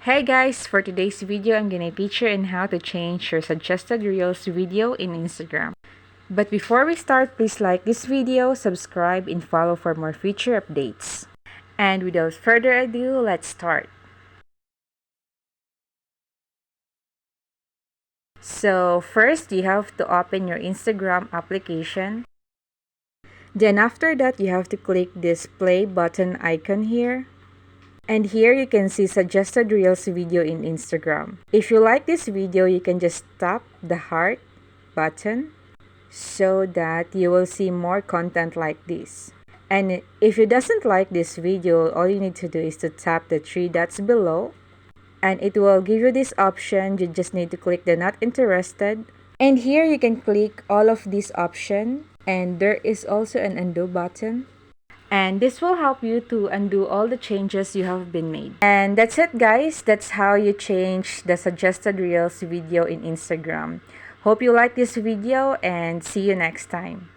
Hey guys, for today's video, I'm gonna teach you on how to change your suggested Reels video in Instagram. But before we start, please like this video, subscribe, and follow for more future updates. And without further ado, let's start. So first, you have to open your Instagram application. Then after that, you have to click this play button icon here. And here you can see suggested Reels video in Instagram. If you like this video, you can just tap the heart button so that you will see more content like this. And if you doesn't like this video, all you need to do is to tap the three dots below and it will give you this option. You just need to click the not interested. And here you can click all of these options, and there is also an undo button. And this will help you to undo all the changes you have been made. And that's it guys. That's how you change the suggested Reels video in Instagram. Hope you like this video and see you next time.